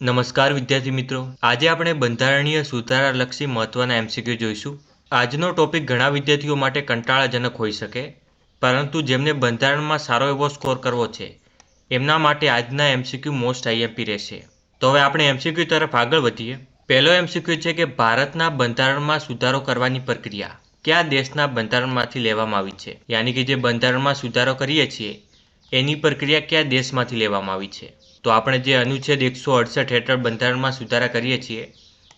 નમસ્કાર વિદ્યાર્થી મિત્રો, આજે આપણે બંધારણીય સુધારાલક્ષી મહત્વના એમસીક્યુ જોઈશું. આજનો ટોપિક ઘણા વિદ્યાર્થીઓ માટે કંટાળાજનક હોઈ શકે, પરંતુ જેમને બંધારણમાં સારો એવો સ્કોર કરવો છે એમના માટે આજના એમસીક્યુ મોસ્ટ આઈએમપી રહેશે. તો હવે આપણે એમસીક્યુ તરફ આગળ વધીએ. પહેલો એમસીક્યુ છે કે ભારતના બંધારણમાં સુધારો કરવાની પ્રક્રિયા કયા દેશના બંધારણમાંથી લેવામાં આવી છે? યાની કે જે બંધારણમાં સુધારો કરીએ છીએ એની પ્રક્રિયા કયા દેશમાંથી લેવામાં આવી છે? તો આપણે જે અનુચ્છેદ 168 હેઠળ બંધારણમાં સુધારા કરીએ છીએ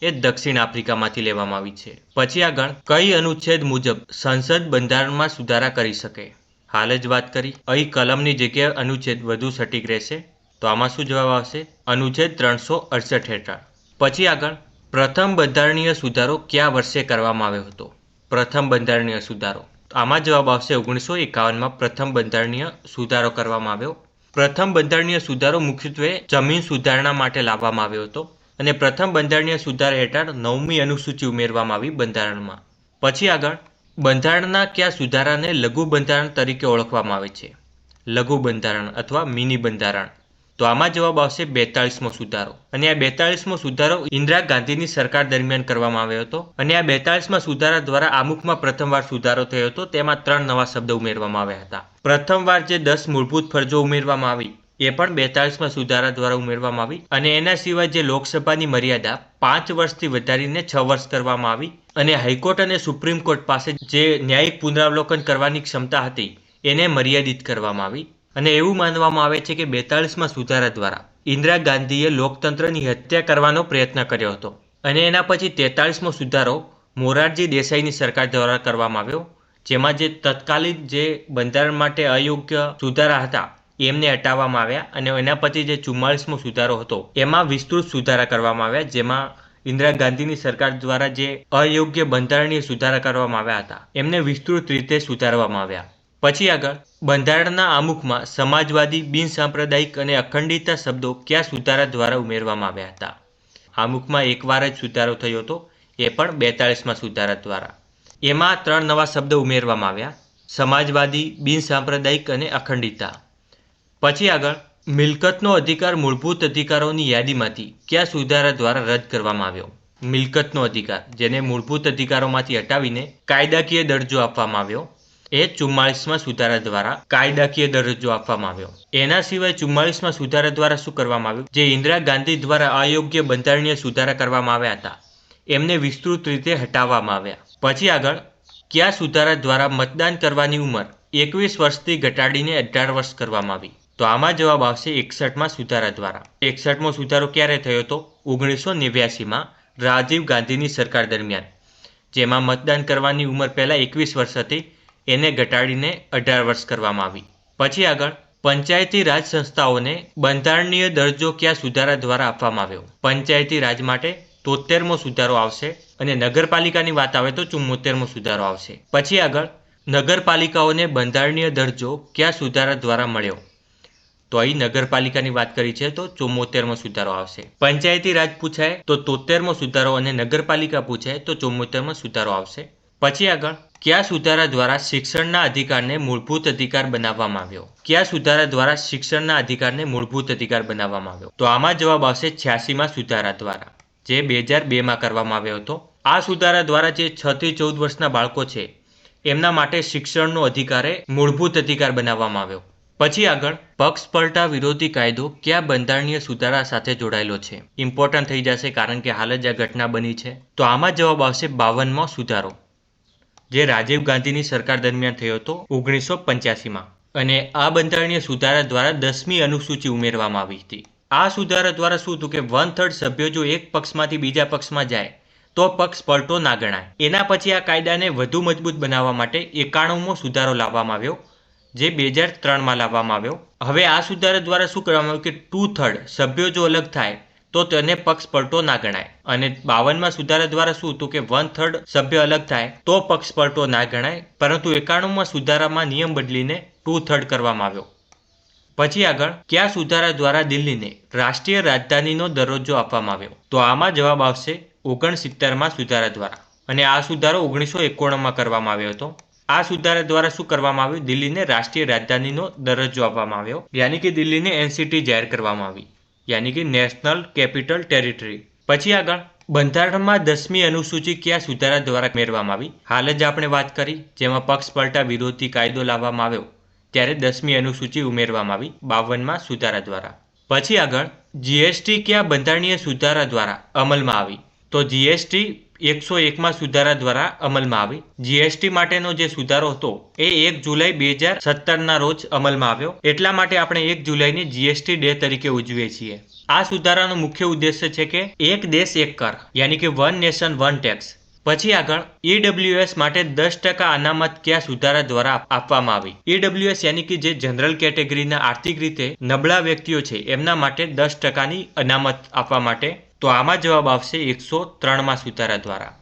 એ દક્ષિણ આફ્રિકામાંથી લેવામાં આવી છે. પછી આગળ કઈ અનુચ્છેદ મુજબ સંસદ બંધારણમાં સુધારા કરી શકે? હાલ જ વાત કરી, અહીં કલમની જગ્યાએ અનુચ્છેદ વધુ સટીક રહેશે. તો આમાં શું જવાબ આવશે? અનુચ્છેદ 368 હેઠળ. પછી આગળ પ્રથમ બંધારણીય સુધારો કયા વર્ષે કરવામાં આવ્યો હતો? પ્રથમ બંધારણીય સુધારો, આમાં જવાબ આવશે 1951માં પ્રથમ બંધારણીય સુધારો કરવામાં આવ્યો. પ્રથમ બંધારણીય સુધારો મુખ્યત્વે જમીન સુધારણા માટે લાવવામાં આવ્યો હતો અને પ્રથમ બંધારણીય સુધારા હેઠળ 9મી અનુસૂચિ ઉમેરવામાં આવી બંધારણમાં. પછી આગળ બંધારણના કયા સુધારાને લઘુ બંધારણ તરીકે ઓળખવામાં આવે છે? લઘુ બંધારણ અથવા મિની બંધારણ. તો આમાં જવાબ આવશે 42મો સુધારો. અને આ 42મો સુધારો ઇન્દિરા ગાંધીની સરકાર દરમિયાન કરવામાં આવ્યો હતો અને આ 42મા સુધારા દ્વારા આમુખમાં પ્રથમવાર સુધારો થયો હતો. તેમાં 3 નવા શબ્દ ઉમેરવામાં આવ્યા હતા. પ્રથમવાર જે 10 મૂળભૂત ફરજો ઉમેરવામાં આવી એ પણ 42મા સુધારા દ્વારા ઉમેરવામાં આવી અને એના સિવાય જે લોકસભાની મર્યાદા 5 વર્ષથી વધારીને 6 વર્ષ કરવામાં આવી અને હાઈકોર્ટ અને સુપ્રીમ કોર્ટ પાસે જે ન્યાયિક પુનરાવલોકન કરવાની ક્ષમતા હતી એને મર્યાદિત કરવામાં આવી. અને એવું માનવામાં આવે છે કે 42મા સુધારા દ્વારા ઇન્દિરા ગાંધીએ લોકતંત્રની હત્યા કરવાનો પ્રયત્ન કર્યો હતો અને એના પછી 43મો સુધારો મોરારજી દેસાઈની સરકાર દ્વારા કરવામાં આવ્યો, જેમાં જે તત્કાલીન જે બંધારણ માટે અયોગ્ય સુધારા હતા એમને હટાવવામાં આવ્યા અને એના પછી જે 44મો સુધારો હતો એમાં વિસ્તૃત સુધારા કરવામાં આવ્યા, જેમાં ઇન્દિરા ગાંધીની સરકાર દ્વારા જે અયોગ્ય બંધારણીય સુધારા કરવામાં આવ્યા હતા એમને વિસ્તૃત રીતે સુધારવામાં આવ્યા. પછી આગળ બંધારણના આમુખમાં સમાજવાદી, બિનસાંપ્રદાયિક અને અખંડિતતા શબ્દો કયા સુધારા દ્વારા ઉમેરવામાં આવ્યા હતા? આમુખમાં એકવાર જ સુધારો થયો હતો, એ પણ 42મા સુધારા દ્વારા. એમાં 3 નવા શબ્દ ઉમેરવામાં આવ્યા: સમાજવાદી, બિનસાંપ્રદાયિક અને અખંડિતતા. પછી આગળ મિલકતનો અધિકાર મૂળભૂત અધિકારોની યાદીમાંથી કયા સુધારા દ્વારા રદ કરવામાં આવ્યો? મિલકતનો અધિકાર, જેને મૂળભૂત અધિકારોમાંથી હટાવીને કાયદાકીય દરજ્જો આપવામાં આવ્યો, એ 44મા સુધારા દ્વારા કાયદાકીય દરજ્જો આપવામાં આવ્યો. એના સિવાય 44મા સુધારા દ્વારા શું કરવામાં આવ્યું? જે ઇન્દિરા ગાંધી દ્વારા અયોગ્ય બંધારણીય સુધારા કરવામાં આવ્યા હતા એમને વિસ્તૃત રીતે હટાવવામાં આવ્યા. પછી આગળ કયા સુધારા દ્વારા મતદાન કરવાની ઉંમર 21 વર્ષથી ઘટાડીને 18 વર્ષ કરવામાં આવી? તો આમાં જવાબ આવશે 61મા સુધારા દ્વારા. 61મો સુધારો ક્યારે થયો હતો? 1989માં રાજીવ ગાંધીની સરકાર દરમિયાન, જેમાં મતદાન કરવાની ઉંમર પહેલાં 21 વર્ષ હતી એને ઘટાડીને 18 વર્ષ કરવામાં આવી. પછી આગળ પંચાયતી રાજ સંસ્થાઓને બંધારણીય દરજ્જો કયા સુધારા દ્વારા આપવામાં આવ્યો? પંચાયતી રાજ માટે 73મો સુધારો આવશે અને નગરપાલિકાની વાત આવે તો 74મો સુધારો આવશે. પછી આગળ નગરપાલિકાઓને બંધારણીય દરજ્જો કયા સુધારા દ્વારા મળ્યો? તો અહીં નગરપાલિકાની વાત કરી છે તો 74મો સુધારો આવશે. પંચાયતી રાજ પૂછાય તો 73મો સુધારો અને નગરપાલિકા પૂછાય તો 74મો સુધારો આવશે. પછી આગળ કયા સુધારા દ્વારા શિક્ષણના અધિકારને મૂળભૂત અધિકાર બનાવવામાં આવ્યો? કયા સુધારા દ્વારા શિક્ષણના અધિકારને મૂળભૂત અધિકાર બનાવવામાં આવ્યો? તો આમાં જવાબ આવશે 86મા સુધારા દ્વારા, જે 2002માં કરવામાં આવ્યો હતો. આ સુધારા દ્વારા જે 6 થી 14 વર્ષના બાળકો છે એમના માટે શિક્ષણનો અધિકાર મૂળભૂત અધિકાર બનાવવામાં આવ્યો. પછી આગળ પક્ષપલટા વિરોધી કાયદો કયા બંધારણીય સુધારા સાથે જોડાયેલો છે? ઇમ્પોર્ટન્ટ થઈ જશે કારણ કે હાલ જ આ ઘટના બની છે. તો આમાં જવાબ આવશે 52મો સુધારો, જે રાજીવ ગાંધીની સરકાર દરમિયાન થયો હતો 1985માં. અને આ બંધારણીય સુધારા દ્વારા 10મી અનુસૂચિ ઉમેરવામાં આવી હતી. આ સુધારા દ્વારા શું હતું કે 1/3 સભ્યો જો એક પક્ષમાંથી બીજા પક્ષમાં જાય તો પક્ષ પલટો ના ગણાય. એના પછી આ કાયદાને વધુ મજબૂત બનાવવા માટે 91મો સુધારો લાવવામાં આવ્યો, જે 2003માં લાવવામાં આવ્યો. હવે આ સુધારા દ્વારા શું કરવામાં આવ્યું કે 2/3 સભ્યો જો અલગ થાય તો તેને પક્ષ પલટો ના ગણાય. અને 52મા સુધારા દ્વારા શું હતું કે 1/3 સભ્ય અલગ થાય તો પક્ષ પલટો ના ગણાય, પરંતુ 91મા સુધારામાં નિયમ બદલીને 2/3 કરવામાં આવ્યો. પછી આગળ કયા સુધારા દ્વારા દિલ્હીને રાષ્ટ્રીય રાજધાનીનો દરજ્જો આપવામાં આવ્યો? તો આમાં જવાબ આવશે 69મા સુધારા દ્વારા. અને આ સુધારો 1991માં કરવામાં આવ્યો હતો. આ સુધારા દ્વારા શું કરવામાં આવ્યું? દિલ્હીને રાષ્ટ્રીય રાજધાનીનો દરજ્જો આપવામાં આવ્યો, યાની કે દિલ્હીને એનસીટી જાહેર કરવામાં આવી. યાની કે નેશનલ કેપિટલ ટેરિટરી. પછી આગળ બંધારણમાં 10મી અનુસૂચિ કયા સુધારા દ્વારા ઉમેરવામાં આવી? હાલ જ આપણે વાત કરી, જેમાં પક્ષપલટા વિરોધી કાયદો લાવવામાં આવ્યો ત્યારે 10મી અનુસૂચિ ઉમેરવામાં આવી 52માં સુધારા દ્વારા. પછી આગળ જીએસટી કયા બંધારણીય સુધારા દ્વારા અમલમાં આવી? તો જીએસટી 101માં સુધારા દ્વારા અમલમાં આવી. જીએસટી માટેનો જે સુધારો હતો એ 1 જુલાઈ 2017ના રોજ અમલમાં આવ્યો. એટલા માટે આપણે 1 જુલાઈને જીએસટી ડે તરીકે ઉજવીએ છીએ. આ સુધારાનો મુખ્ય ઉદ્દેશ્ય છે કે એક દેશ એક કર, યાની કે વન નેશન વન ટેક્સ. પછી આગળ ઈડબ્લ્યુએસ માટે 10% અનામત કયા સુધારા દ્વારા આપવામાં આવી? ઈડબ્લ્યુએસ યાની કે જે જનરલ કેટેગરીના આર્થિક રીતે નબળા વ્યક્તિઓ છે એમના માટે 10%ની અનામત આપવા માટે. તો આમાં જવાબ આવશે 103માં સુધારા દ્વારા.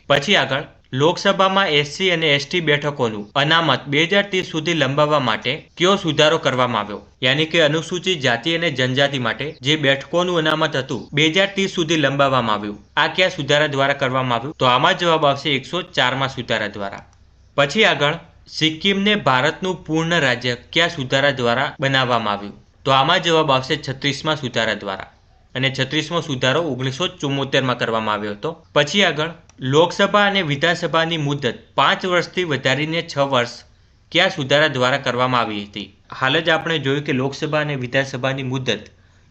પછી આગળ લોકસભામાં એસસી અને એસટી બેઠકોનું અનામત 2030 સુધી લંબાવવા માટે કયો સુધારો કરવામાં આવ્યો? યાની કે અનુસૂચિત જાતિ અને જનજાતિ માટે જે બેઠકોનું અનામત હતું 2030 સુધી લંબાવવામાં આવ્યું. આ કયા સુધારા દ્વારા કરવામાં આવ્યું? તો આમાં જવાબ આવશે 104માં સુધારા દ્વારા. પછી આગળ સિક્કિમને ભારતનું પૂર્ણ રાજ્ય કયા સુધારા દ્વારા બનાવવામાં આવ્યું? તો આમાં જવાબ આવશે 36માં સુધારા દ્વારા. અને 36મો સુધારો 1974માં કરવામાં આવ્યો હતો. પછી આગળ લોકસભા અને વિધાનસભાની મુદત 5 વર્ષથી વધારીને 6 વર્ષ કયા સુધારા દ્વારા કરવામાં આવી હતી? હાલ જ આપણે જોયું કે લોકસભા અને વિધાનસભાની મુદત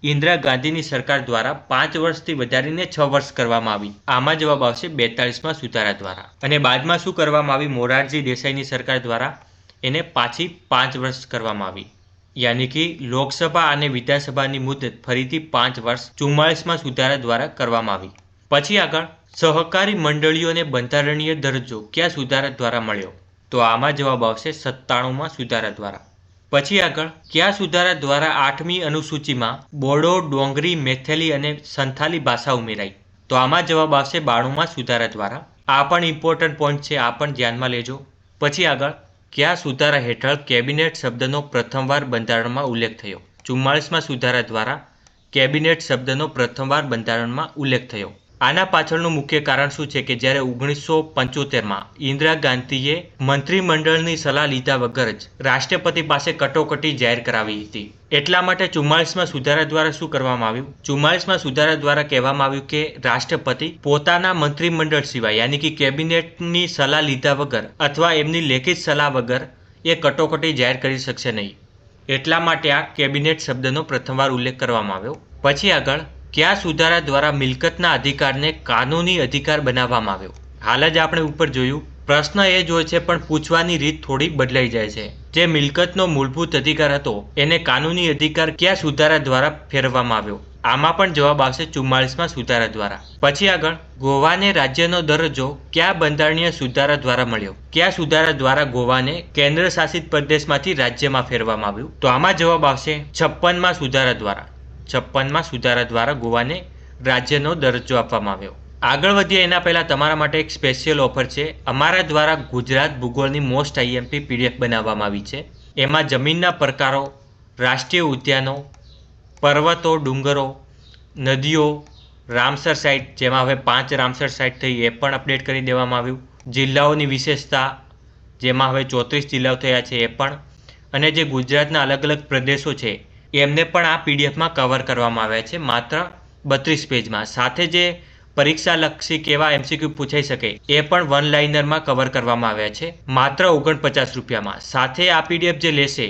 ઇન્દિરા ગાંધીની સરકાર દ્વારા 5 વર્ષથી વધારીને 6 વર્ષ કરવામાં આવી. આમાં જવાબ આવશે 42માં સુધારા દ્વારા. અને બાદમાં શું કરવામાં આવી? મોરારજી દેસાઈની સરકાર દ્વારા એને પાછી 5 વર્ષ કરવામાં આવી. યાની કે લોકસભા અને વિધાનસભાની મુદત ફરીથી 5 વર્ષ 44માં સુધારા દ્વારા કરવામાં આવી. પછી આગળ સહકારી મંડળીઓને બંધારણીય દરજ્જો કયા સુધારા દ્વારા મળ્યો? તો આમાં જવાબ આવશે 97માં સુધારા દ્વારા. પછી આગળ કયા સુધારા દ્વારા 8મી અનુસૂચિમાં બોડો, ડોંગરી, મેથેલી અને સંથાલી ભાષા ઉમેરાઈ? તો આમાં જવાબ આવશે 92માં સુધારા દ્વારા. આ પણ ઇમ્પોર્ટન્ટ પોઈન્ટ છે, આ પણ ધ્યાનમાં લેજો. પછી આગળ કયા સુધારા હેઠળ કેબિનેટ શબ્દનો પ્રથમવાર બંધારણમાં ઉલ્લેખ થયો? 44માં સુધારા દ્વારા કેબિનેટ શબ્દનો પ્રથમવાર બંધારણમાં ઉલ્લેખ થયો. આના પાછળનું મુખ્ય કારણ શું છે કે જ્યારે 1975માં ઇન્દિરા ગાંધીએ મંત્રીમંડળની સલાહ લીધા વગર જ રાષ્ટ્રપતિ પાસે કટોકટી જાહેર કરાવી હતી. એટલા માટે 44માં સુધારા દ્વારા શું કરવામાં આવ્યું? 44માં સુધારા દ્વારા કહેવામાં આવ્યું કે રાષ્ટ્રપતિ પોતાના મંત્રીમંડળ સિવાય યાની કે કેબિનેટની સલાહ લીધા વગર અથવા એમની લેખિત સલાહ વગર એ કટોકટી જાહેર કરી શકશે નહીં. એટલા માટે આ કેબિનેટ શબ્દનો પ્રથમવાર ઉલ્લેખ કરવામાં આવ્યો. પછી આગળ કયા સુધારા દ્વારા મિલકતના અધિકારને કાનૂની અધિકાર બનાવવામાં આવ્યો? હાલ જ આપણે ઉપર જોયું, પ્રશ્ન એ જ હોય છે પણ પૂછવાની રીત થોડી બદલાઈ જાય છે. જે મિલકતનો મૂળભૂત અધિકાર હતો એને કાનૂની અધિકાર કયા સુધારા દ્વારા ફેરવવામાં આવ્યો? આમાં પણ જવાબ આવશે 44માં સુધારા દ્વારા. પછી આગળ ગોવાને રાજ્યનો દરજ્જો કયા બંધારણીય સુધારા દ્વારા મળ્યો? કયા સુધારા દ્વારા ગોવાને કેન્દ્ર શાસિત પ્રદેશમાંથી રાજ્યમાં ફેરવવામાં આવ્યું? તો આમાં જવાબ આવશે 56માં સુધારા દ્વારા. 56માં સુધારા દ્વારા ગોવાને રાજ્યનો દરજ્જો આપવામાં આવ્યો. આગળ વધીએ એના પહેલાં તમારા માટે એક સ્પેશિયલ ઓફર છે. અમારા દ્વારા ગુજરાત ભૂગોળની મોસ્ટ આઈએમપી પીડીએફ બનાવવામાં આવી છે. એમાં જમીનના પ્રકારો, રાષ્ટ્રીય ઉદ્યાનો, પર્વતો, ડુંગરો, નદીઓ, રામસર સાઇટ, જેમાં હવે 5 રામસર સાઇટ થઈ એ પણ અપડેટ કરી દેવામાં આવ્યું. જિલ્લાઓની વિશેષતા, જેમાં હવે 34 જિલ્લાઓ થયા છે એ પણ, અને જે ગુજરાતના અલગ અલગ પ્રદેશો છે એમને પણ આ પીડીએફમાં કવર કરવામાં આવ્યા છે માત્ર 32 પેજમાં. સાથે જે પરીક્ષાલક્ષી કેવા એમસીક્યુ પૂછાઈ શકે એ પણ વન લાઇનરમાં કવર કરવામાં આવ્યા છે માત્ર 49 રૂપિયામાં. સાથે આ પીડીએફ જે લેશે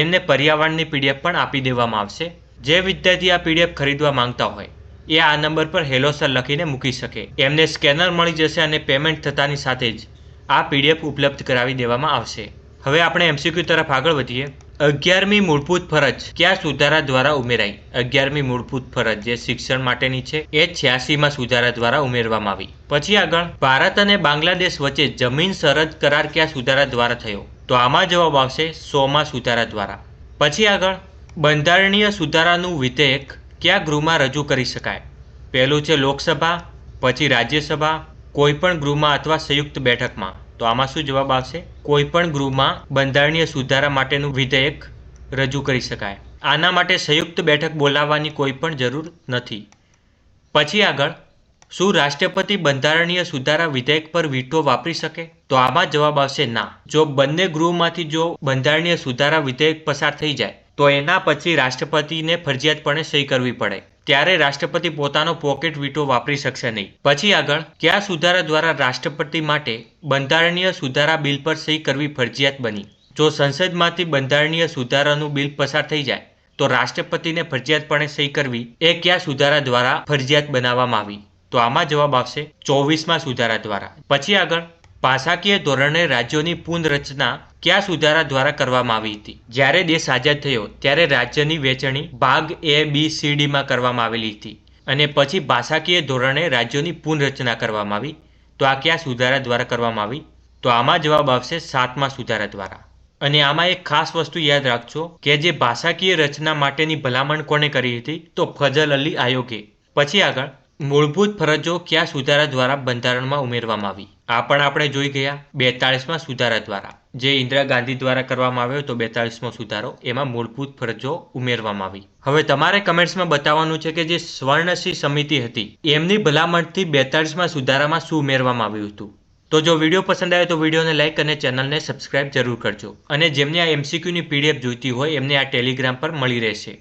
એમને પર્યાવરણની પીડીએફ પણ આપી દેવામાં આવશે. જે વિદ્યાર્થી આ પીડીએફ ખરીદવા માંગતા હોય એ આ નંબર પર હેલો સર લખીને મૂકી શકે. એમને સ્કેનર મળી જશે અને પેમેન્ટ થતાની સાથે જ આ પીડીએફ ઉપલબ્ધ કરાવી દેવામાં આવશે. હવે આપણે એમસીક્યુ તરફ આગળ વધીએ. 11મી મૂળભૂત ફરજ કયા સુધારા દ્વારા ઉમેરાઈ? 11મી મૂળભૂત ફરજ જે શિક્ષણ માટેની છે એ 86માં સુધારા દ્વારા ઉમેરવામાં આવી. પછી આગળ ભારત અને બાંગ્લાદેશ વચ્ચે જમીન સરહદ કરાર કયા સુધારા દ્વારા થયો? તો આમાં જવાબ આવશે 100માં સુધારા દ્વારા. પછી આગળ બંધારણીય સુધારાનું વિધેયક કયા ગૃહમાં રજૂ કરી શકાય? પહેલું છે લોકસભા, પછી રાજ્યસભા, કોઈપણ ગૃહમાં અથવા સંયુક્ત બેઠકમાં. તો આમાં શું જવાબ આવશે? કોઈપણ ગૃહમાં બંધારણીય સુધારા માટેનું વિધેયક રજૂ કરી શકાય. આના માટે સંયુક્ત બેઠક બોલાવવાની કોઈ પણ જરૂર નથી. પછી આગળ શું રાષ્ટ્રપતિ બંધારણીય સુધારા વિધેયક પર વીટો વાપરી શકે? તો આમાં જવાબ આવશે ના. જો બંને ગૃહમાંથી જો બંધારણીય સુધારા વિધેયક પસાર થઈ જાય તો એના પછી રાષ્ટ્રપતિને ફરજિયાતપણે સહી કરવી પડે. ત્યારે રાષ્ટ્રપતિ પોતાનો પોકેટ વીટો વાપરી શકશે નહીં. પછી આગળ કયા સુધારા દ્વારા રાષ્ટ્રપતિ માટે બંધારણીય સુધારા બિલ પર સહી કરવી ફરજિયાત બની? જો સંસદમાંથી બંધારણીય સુધારાનું બિલ પસાર થઈ જાય તો રાષ્ટ્રપતિને ફરજિયાતપણે સહી કરવી એ કયા સુધારા દ્વારા ફરજિયાત બનાવવામાં આવી? તો આમાં જવાબ આવશે 24મા સુધારા દ્વારા. પછી આગળ ભાષાકીય ધોરણે રાજ્યોની પુનઃરચના કયા સુધારા દ્વારા કરવામાં આવી હતી? જ્યારે દેશ આઝાદ થયો ત્યારે રાજ્યની વહેંચણી ભાગ A, B, C, D માં કરવામાં આવેલી હતી અને પછી ભાષાકીય ધોરણે રાજ્યોની પુનઃરચના કરવામાં આવી. તો આ કયા સુધારા દ્વારા કરવામાં આવી? તો આમાં જવાબ આવશે 7મા સુધારા દ્વારા. અને આમાં એક ખાસ વસ્તુ યાદ રાખજો કે જે ભાષાકીય રચના માટેની ભલામણ કોણે કરી હતી? તો ફઝલ અલી આયોગે. પછી આગળ મૂળભૂત ફરજો કયા સુધારા દ્વારા બંધારણમાં ઉમેરવામાં આવી? આ પણ આપણે જોઈ ગયા 42મા સુધારા દ્વારા, જે ઇન્દિરા ગાંધી દ્વારા કરવામાં આવ્યો તો 42મો સુધારો, એમાં મૂળભૂત ફરજો ઉમેરવામાં આવી. હવે તમારે કમેન્ટ્સમાં બતાવવાનું છે કે જે સ્વર્ણસિંહ સમિતિ હતી એમની ભલામણથી 42મા સુધારામાં શું ઉમેરવામાં આવ્યું હતું. તો જો વિડીયો પસંદ આવે તો વિડીયોને લાઇક અને ચેનલને સબસ્ક્રાઇબ જરૂર કરજો. અને જેમને આ MCQની PDF જોઈતી હોય એમને આ ટેલિગ્રામ પર મળી રહેશે.